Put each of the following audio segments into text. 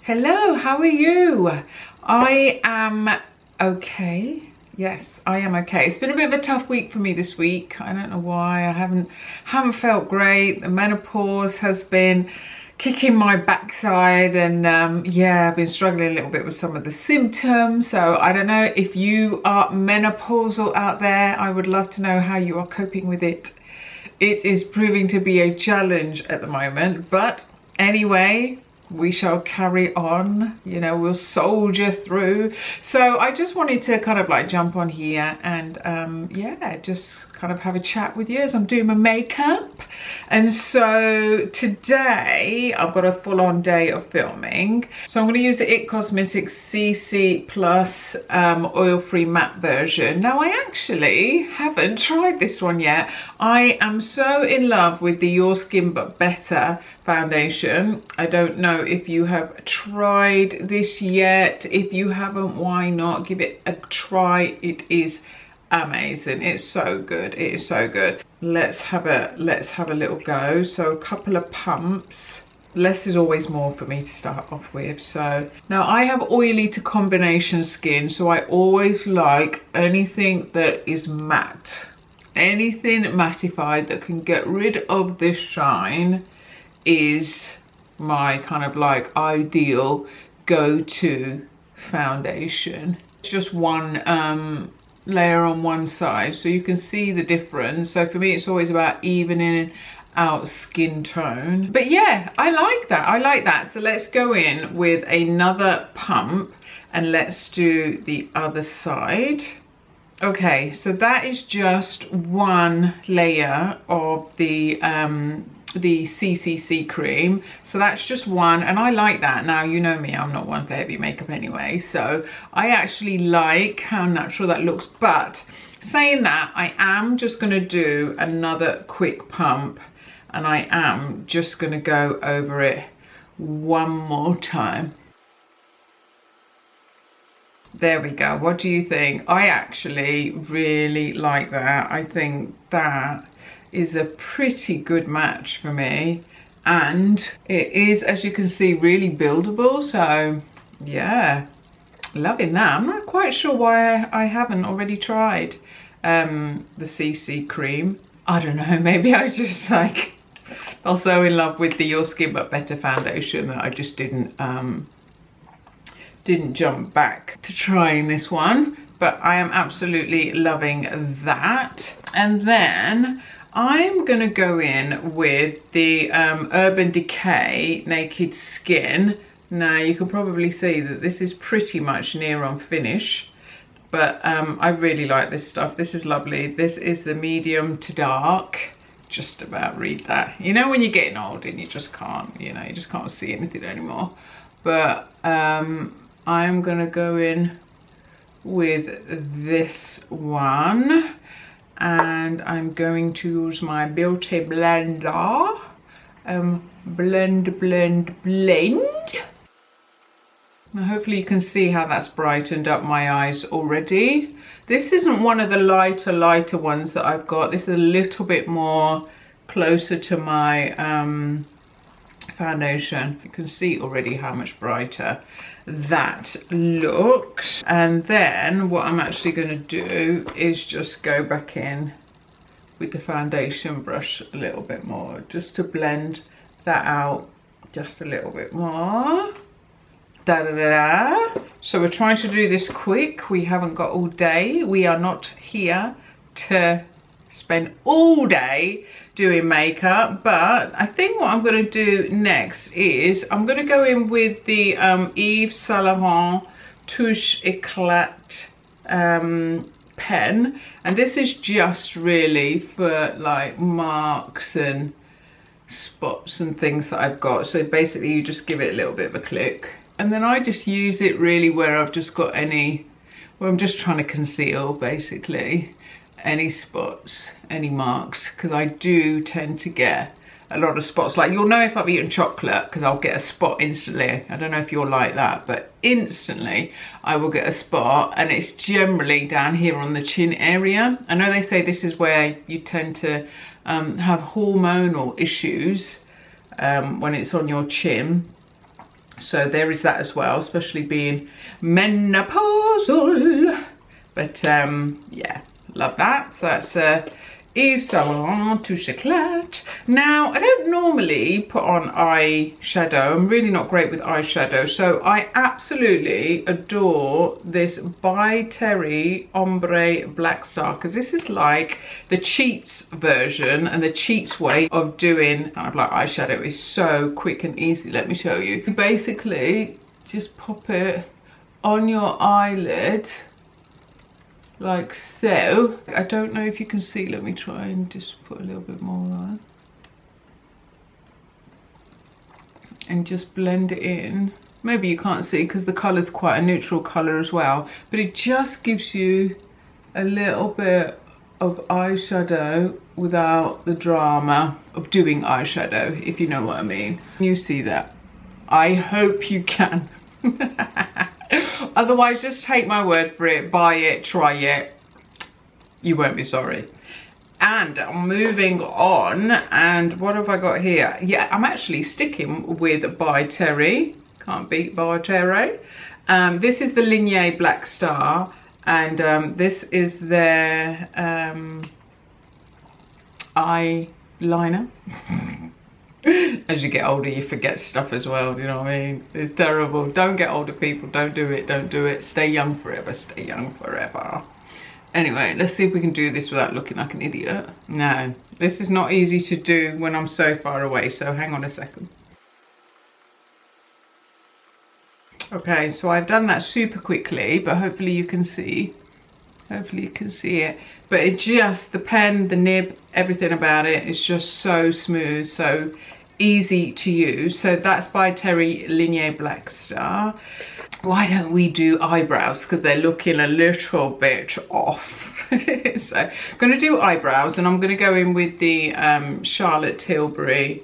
Hello, how are you? I am okay. Yes, I am okay. It's been a bit of a tough week for me this week. I don't know why. I haven't felt great. The menopause has been kicking my backside, and yeah, I've been struggling a little bit with some of the symptoms. So I don't know if you are menopausal out there. I would love to know how you are coping with it. It is proving to be a challenge at the moment, but anyway, we shall carry on, you know, we'll soldier through. So I just wanted to kind of like jump on here and yeah, just kind of have a chat with you as I'm doing my makeup. And so today I've got a full-on day of filming, so I'm going to use the IT Cosmetics CC Plus oil-free matte version. Now I actually haven't tried this one yet. I am so in love with the Your Skin But Better foundation. I don't know if you have tried this yet. If you haven't, why not give it a try? It is amazing. It's so good. It is so good. Let's have a little go. So a couple of pumps. Less is always more for me to start off with. So now I have oily to combination skin, so I always like anything that is matte, anything mattified that can get rid of this shine is my kind of like ideal go-to foundation. It's just one layer on one side, so you can see the difference. So for me it's always about evening out skin tone. But yeah, I like that. So let's go in with another pump and let's do the other side. Okay, so that is just one layer of the CCC cream, so that's just one, and I like that. Now you know me, I'm not one for heavy makeup anyway, so I actually like how natural that looks. But saying that, I am just going to do another quick pump, and I am just going to go over it one more time. There we go. What do you think? I actually really like that. I think that is a pretty good match for me, and it is, as you can see, really buildable. So yeah, loving that. I'm not quite sure why I haven't already tried the CC cream. I don't know, maybe I just like fell so in love with the Your Skin But Better foundation that I just didn't jump back to trying this one. But I am absolutely loving that. And then I'm gonna go in with the Urban Decay Naked Skin. Now you can probably see that this is pretty much near on finish, but I really like this stuff. This is lovely. This is the medium to dark. Just about read that. You know when you're getting old and you just can't, you know, you just can't see anything anymore. But I'm gonna go in with this one, and I'm going to use my Beauty Blender. Blend. Now hopefully you can see how that's brightened up my eyes already. This isn't one of the lighter ones that I've got. This is a little bit more closer to my foundation. You can see already how much brighter that looks. And then what I'm actually going to do is just go back in with the foundation brush a little bit more, just to blend that out just a little bit more. So we're trying to do this quick. We haven't got all day. We are not here to spend all day doing makeup, but I think what I'm going to do next is I'm going to go in with the Yves Saint Laurent Touche Eclat pen, and this is just really for like marks and spots and things that I've got. So basically you just give it a little bit of a click, and then I just use it really where I've just got any, where I'm just trying to conceal basically any spots, any marks, because I do tend to get a lot of spots. Like you'll know if I've eaten chocolate because I'll get a spot instantly. I don't know if you're like that, but instantly I will get a spot, and it's generally down here on the chin area. I know they say this is where you tend to have hormonal issues when it's on your chin. So there is that as well, especially being menopausal. But yeah, love that. So that's Yves Saint Laurent Touche Éclat. Now, I don't normally put on eyeshadow. I'm really not great with eyeshadow. So I absolutely adore this By Terry Ombre Black Star, because this is like the cheats version, and the cheats way of doing kind of like eyeshadow is so quick and easy. Let me show you. You basically just pop it on your eyelid, like so. I don't know if you can see, let me try and just put a little bit more on and just blend it in. Maybe you can't see because the colour's quite a neutral colour as well, but it just gives you a little bit of eyeshadow without the drama of doing eyeshadow, if you know what I mean. You see that? I hope you can. Otherwise, just take my word for it, buy it, try it. You won't be sorry. And I'm moving on, and what have I got here? Yeah, I'm actually sticking with By Terry. Can't beat By Terry. This is the Ligné Black Star, and this is their eyeliner. As you get older, you forget stuff as well, you know what I mean? It's terrible. Don't get older, people. Don't do it, don't do it. Stay young forever, stay young forever. Anyway, let's see if we can do this without looking like an idiot. No, this is not easy to do when I'm so far away, so hang on a second. Okay, so I've done that super quickly, but hopefully you can see. Hopefully you can see it. But it just, the pen, the nib, everything about it is just so smooth, so easy to use. So that's By Terry Ligné Black Star. Why don't we do eyebrows? Because they're looking a little bit off. So I'm going to do eyebrows, and I'm going to go in with the Charlotte Tilbury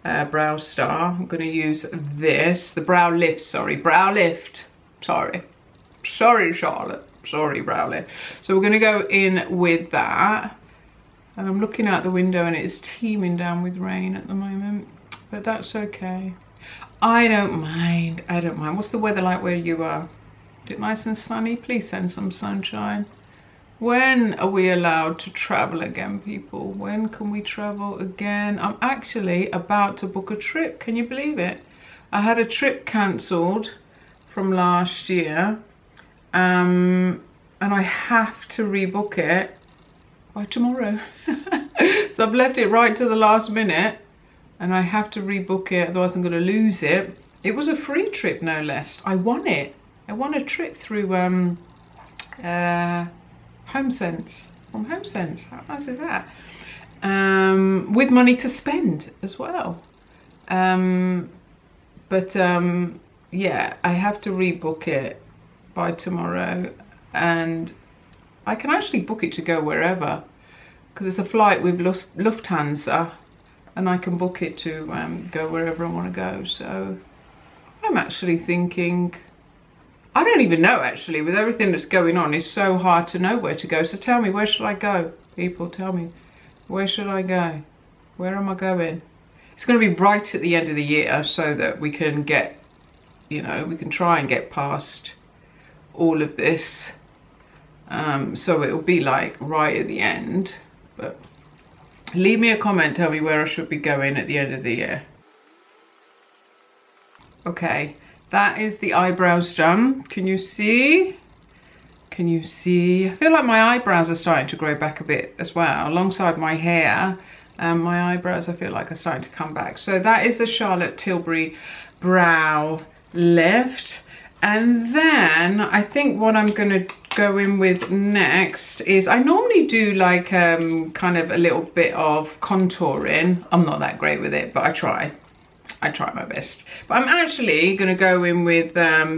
Brow Star. I'm going to use this, the Brow Lift, sorry, Brow Lift. Sorry, Charlotte. Sorry, Brow Lift. So we're going to go in with that. And I'm looking out the window and it's teeming down with rain at the moment. But that's okay. I don't mind. I don't mind. What's the weather like where you are? Is it nice and sunny? Please send some sunshine. When are we allowed to travel again, people? When can we travel again? I'm actually about to book a trip. Can you believe it? I had a trip cancelled from last year. And I have to rebook it by tomorrow. So I've left it right to the last minute, and I have to rebook it, otherwise I'm going to lose it. It was a free trip, no less. I won it. I won a trip through HomeSense, from HomeSense. How nice is that? With money to spend as well. Yeah, I have to rebook it by tomorrow, and I can actually book it to go wherever, because it's a flight with Lufthansa, and I can book it to go wherever I want to go. So I'm actually thinking, I don't even know actually, with everything that's going on, it's so hard to know where to go. So tell me, where should I go? People, tell me, where should I go? Where am I going? It's going to be right at the end of the year, so that we can get, you know, we can try and get past all of this, so it'll be like right at the end. But leave me a comment, tell me where I should be going at the end of the year. Okay, that is the eyebrows done. Can you see? Can you see? I feel like my eyebrows are starting to grow back a bit as well, alongside my hair. My eyebrows, I feel like, are starting to come back. So that is the Charlotte Tilbury Brow Lift. And then I think what I'm going to go in with next is, I normally do like kind of a little bit of contouring. I'm not that great with it, but I try my best. But I'm actually going to go in with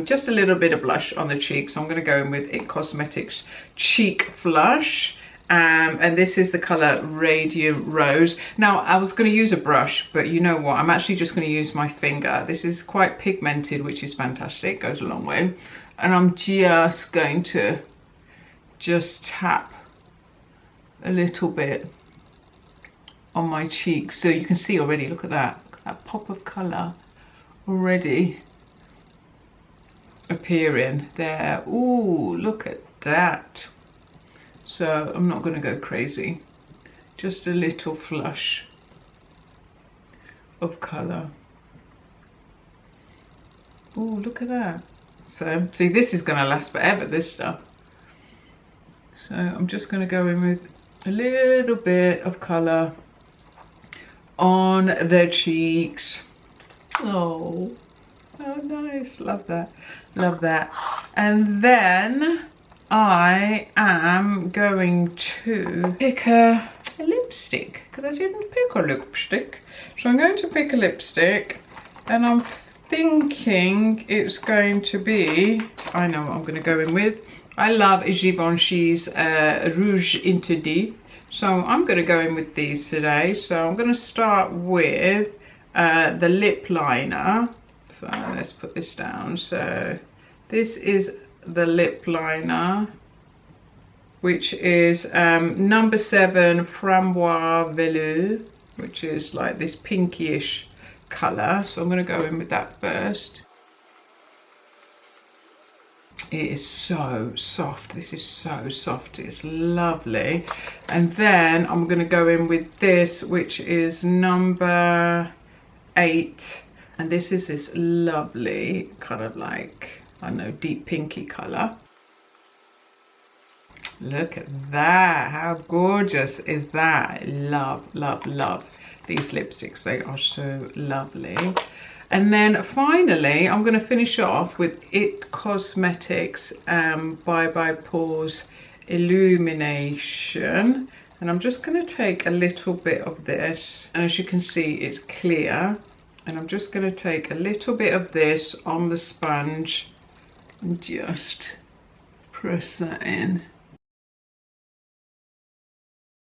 just a little bit of blush on the cheeks. So I'm going to go in with IT Cosmetics Cheek Flush. And this is the colour Radiant Rose. Now, I was going to use a brush, but you know what? I'm actually just going to use my finger. This is quite pigmented, which is fantastic. Goes a long way. And I'm just going to tap a little bit on my cheeks. So you can see already, look at that. Look at that pop of colour already appearing there. Ooh, look at that. So I'm not going to go crazy. Just a little flush of colour. Ooh, look at that. So, see, this is going to last forever, this stuff. So I'm just going to go in with a little bit of colour on the cheeks. Oh, how nice. Love that. Love that. And then I am going to pick a lipstick, because I didn't pick a lipstick. So I'm going to pick a lipstick, and I'm thinking it's going to be, I know what I'm going to go in with. I love Givenchy's Rouge Interdit. So I'm going to go in with these today. So I'm going to start with the lip liner. So let's put this down. So this is the lip liner, which is number 7 Framboise Velour, which is like this pinkish colour. So I'm going to go in with that first. It is so soft. This is so soft. It's lovely. And then I'm going to go in with this, which is number 8. And this is this lovely kind of like, I don't know, deep pinky colour. Look at that. How gorgeous is that? I love, love, love these lipsticks. They are so lovely. And then finally, I'm going to finish off with It Cosmetics Bye Bye Pores Illumination. And I'm just going to take a little bit of this. And as you can see, it's clear. And I'm just going to take a little bit of this on the sponge and just press that in.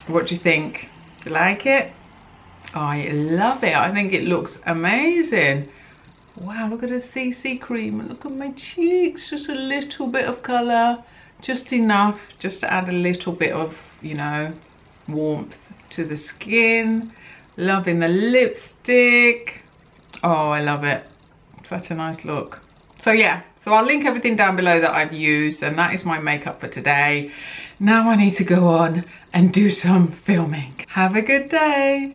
What do you think? Do you like it? I love it. I think it looks amazing. Wow, look at the CC cream and look at my cheeks. Just a little bit of colour, just enough, just to add a little bit of, you know, warmth to the skin. Loving the lipstick. Oh, I love it. Such a nice look. So yeah, so I'll link everything down below that I've used, and that is my makeup for today. Now I need to go on and do some filming. Have a good day.